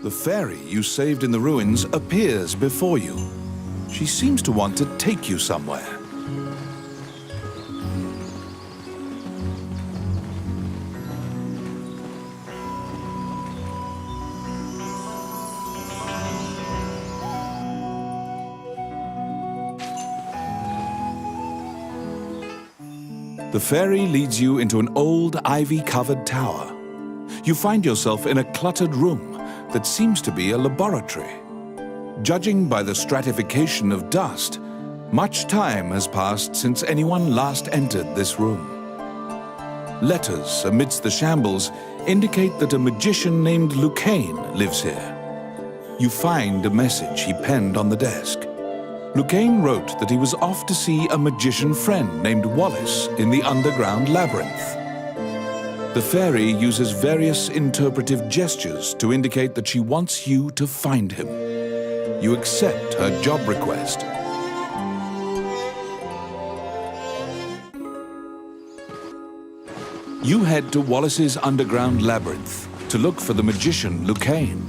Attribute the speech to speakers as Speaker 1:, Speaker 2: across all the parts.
Speaker 1: The fairy you saved in the ruins appears before you. She seems to want to take you somewhere. The fairy leads you into an old ivy-covered tower. You find yourself in a cluttered room that seems to be a laboratory. Judging by the stratification of dust, much time has passed since anyone last entered this room. Letters amidst the shambles indicate that a magician named Lucain lives here. You find a message he penned on the desk. Lucain wrote that he was off to see a magician friend named Wallace in the underground labyrinth. The fairy uses various interpretive gestures to indicate that she wants you to find him. You accept her job request. You head to Wallace's underground labyrinth to look for the magician Lucain.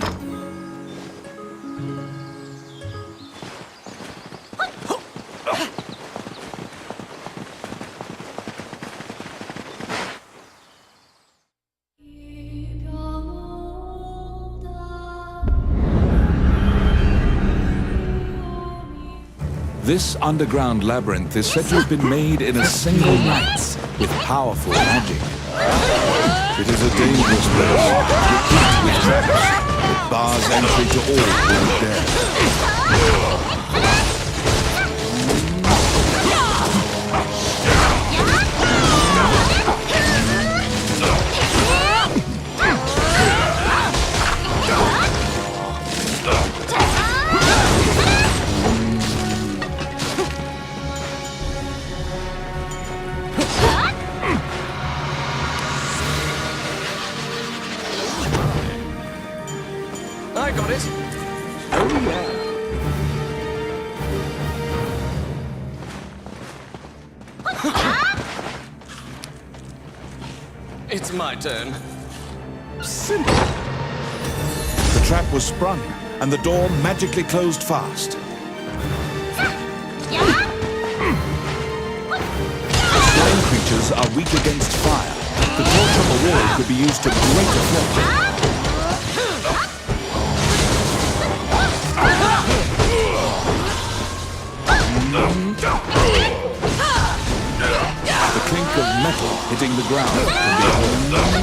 Speaker 1: This underground labyrinth is said to have been made in a single night with powerful magic. It is a dangerous place, replete with traps. It bars entry to all who would dare.
Speaker 2: I got it. Oh, yeah. It's my turn. Simple.
Speaker 1: The trap was sprung, and the door magically closed fast. Flame creatures are weak against fire. The torch on the wall could be used to great effect. The clink of metal hitting the ground can be heard.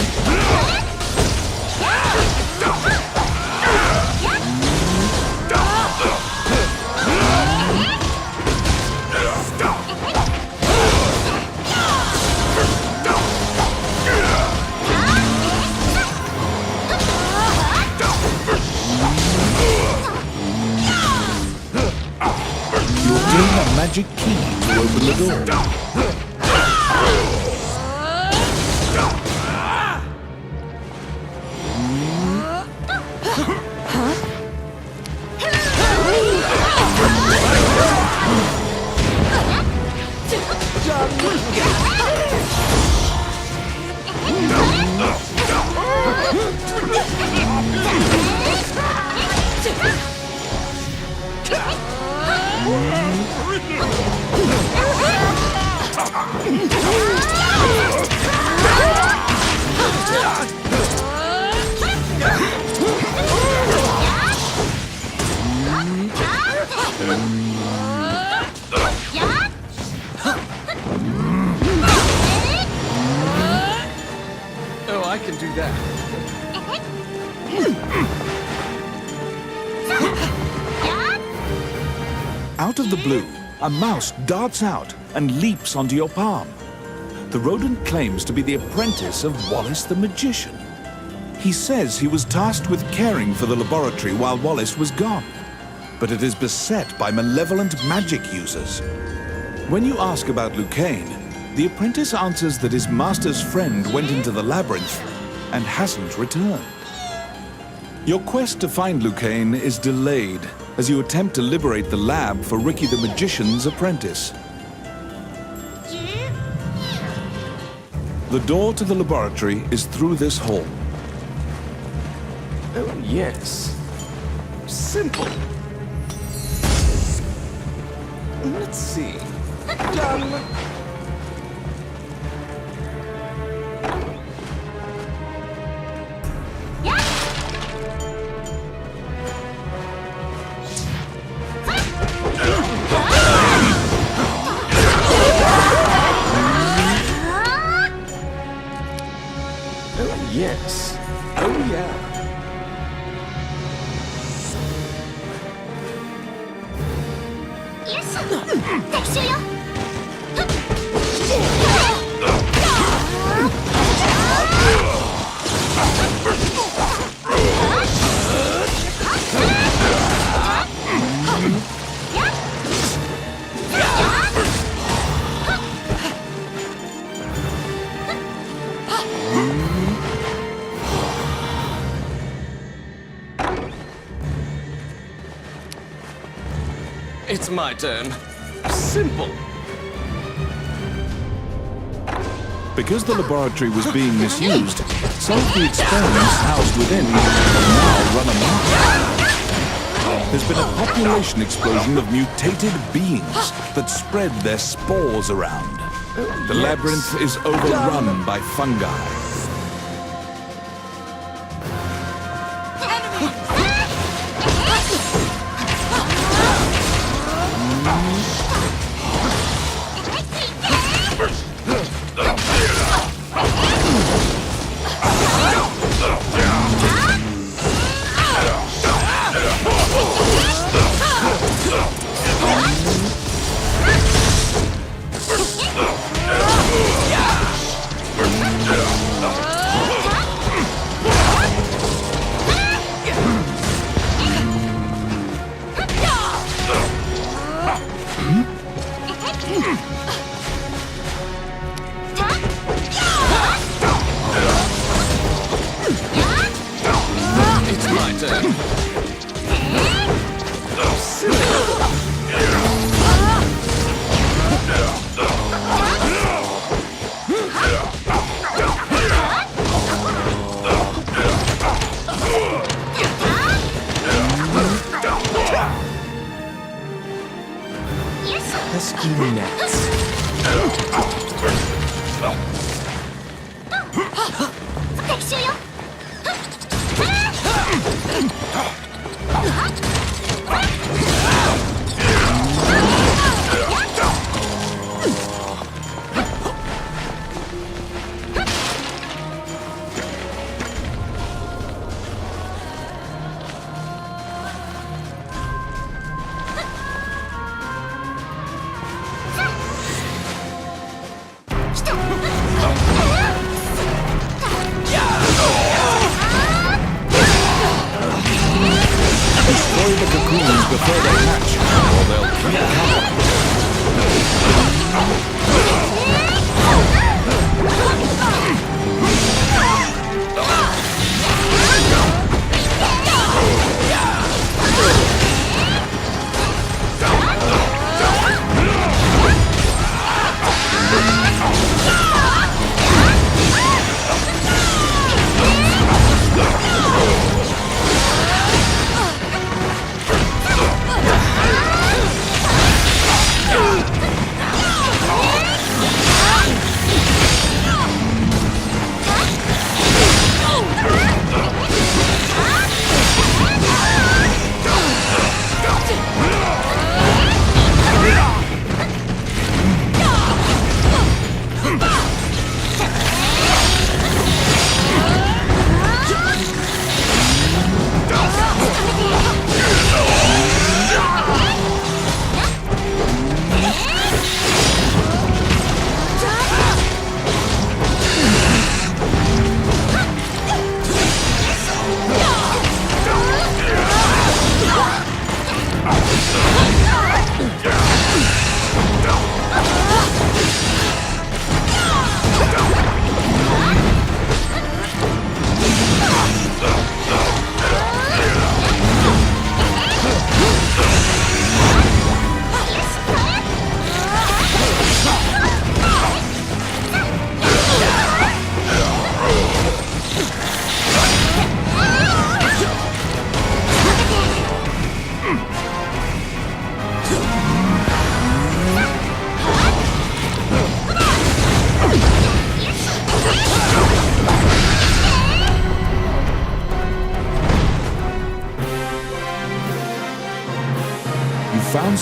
Speaker 1: You obtain a magic key to open the door.
Speaker 2: Oh, I can do that.
Speaker 1: Out of the blue, a mouse darts out and leaps onto your palm. The rodent claims to be the apprentice of Wallace the magician. He says he was tasked with caring for the laboratory while Wallace was gone, but it is beset by malevolent magic users. When you ask about Lucain, the apprentice answers that his master's friend went into the labyrinth and hasn't returned. Your quest to find Lucain is delayed as you attempt to liberate the lab for Ricky the Magician's apprentice. The door to the laboratory is through this hall.
Speaker 2: Oh, yes. Simple. Let's see. Done. Oh, yes. Oh, yeah. It's my turn. Simple.
Speaker 1: Because the laboratory was being misused, some of the experiments housed within have now run amok. There's been a population explosion of mutated beings that spread their spores around. The labyrinth is overrun by fungi. Destroy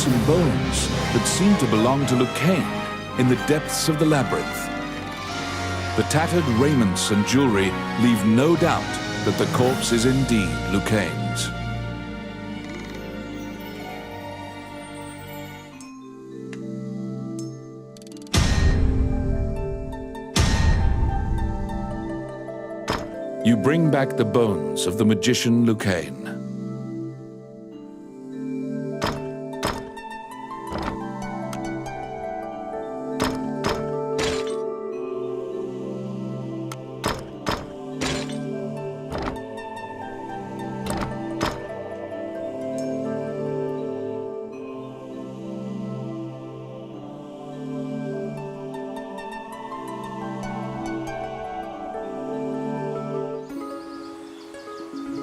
Speaker 1: some bones that seem to belong to Lucain in the depths of the labyrinth. The tattered raiments and jewelry leave no doubt that the corpse is indeed Lucain's. You bring back the bones of the magician Lucain.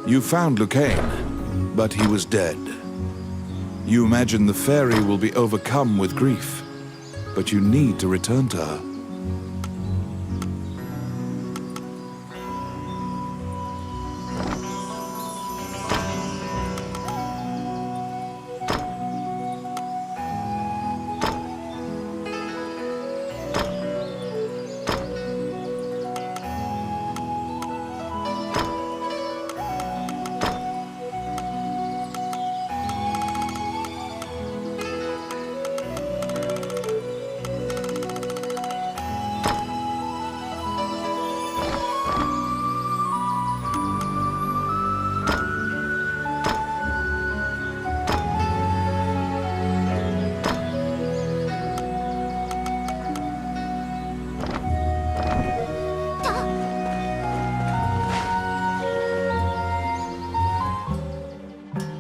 Speaker 1: You found Lucain, but he was dead. You imagine the fairy will be overcome with grief, but you need to return to her.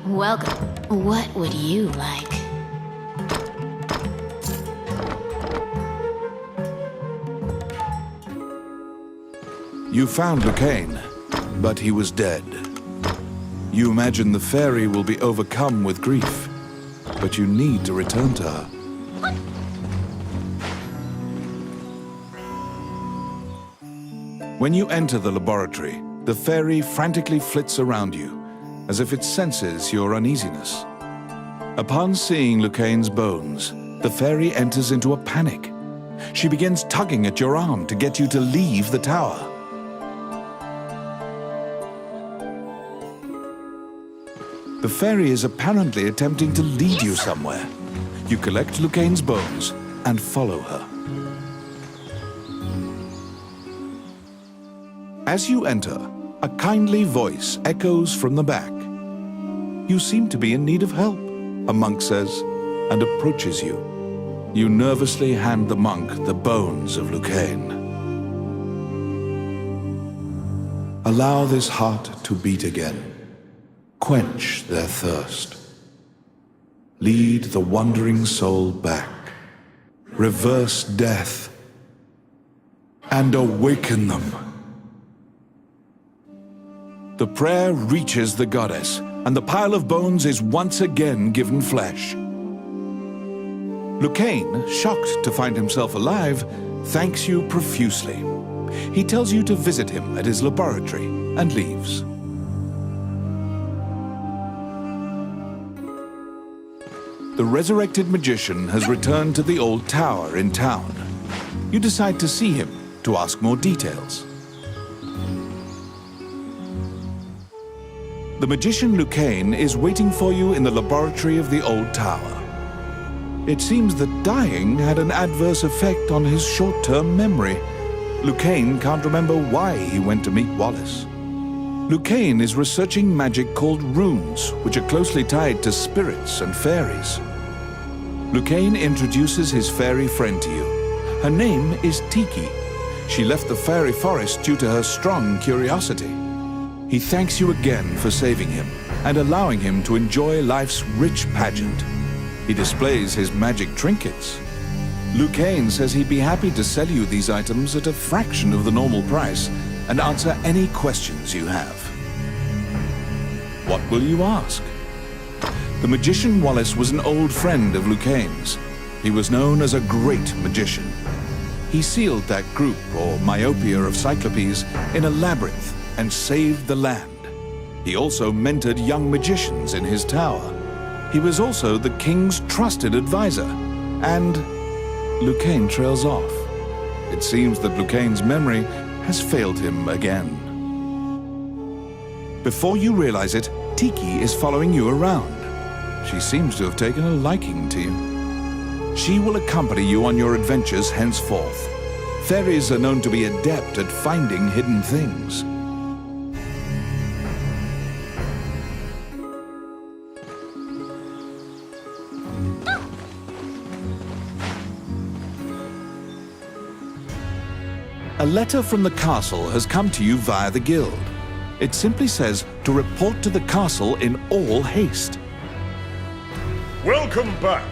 Speaker 3: Welcome. What would you like?
Speaker 1: You found Lucain, but he was dead. You imagine the fairy will be overcome with grief, but you need to return to her. When you enter the laboratory, the fairy frantically flits around you, as if it senses your uneasiness. Upon seeing Lucain's bones, the fairy enters into a panic. She begins tugging at your arm to get you to leave the tower. The fairy is apparently attempting to lead you somewhere. You collect Lucain's bones and follow her. As you enter, a kindly voice echoes from the back. You seem to be in need of help, a monk says, and approaches you. You nervously hand the monk the bones of Lucain. Allow this heart to beat again. Quench their thirst. Lead the wandering soul back. Reverse death. And awaken them. The prayer reaches the goddess, and the pile of bones is once again given flesh. Lucain, shocked to find himself alive, thanks you profusely. He tells you to visit him at his laboratory and leaves. The resurrected magician has returned to the old tower in town. You decide to see him to ask more details. The magician Lucain is waiting for you in the laboratory of the old tower. It seems that dying had an adverse effect on his short-term memory. Lucain can't remember why he went to meet Wallace. Lucain is researching magic called runes, which are closely tied to spirits and fairies. Lucain introduces his fairy friend to you. Her name is Tiki. She left the fairy forest due to her strong curiosity. He thanks you again for saving him and allowing him to enjoy life's rich pageant. He displays his magic trinkets. Lucain says he'd be happy to sell you these items at a fraction of the normal price and answer any questions you have. What will you ask? The magician Wallace was an old friend of Lucain's. He was known as a great magician. He sealed that group, or myopia of cyclopes, in a labyrinth and saved the land. He also mentored young magicians in his tower. He was also the king's trusted advisor, and Lucain trails off. It seems that Lucain's memory has failed him again. Before you realize it, Tiki is following you around. She seems to have taken a liking to you. She will accompany you on your adventures henceforth. Fairies are known to be adept at finding hidden things. A letter from the castle has come to you via the guild. It simply says to report to the castle in all haste.
Speaker 4: Welcome back.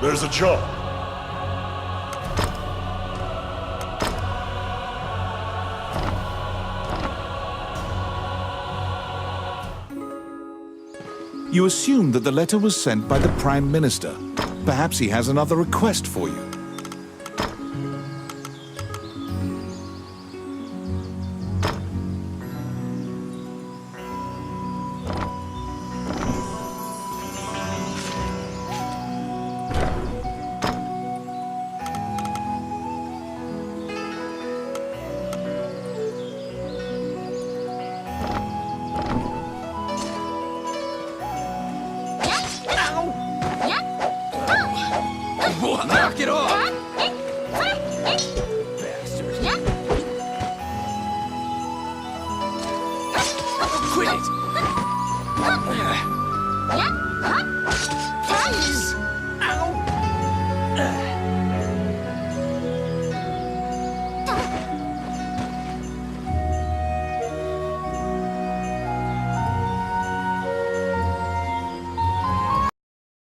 Speaker 4: There's a job.
Speaker 1: You assume that the letter was sent by the Prime Minister. Perhaps he has another request for you.
Speaker 2: Knock it off! Bastard. Quit it!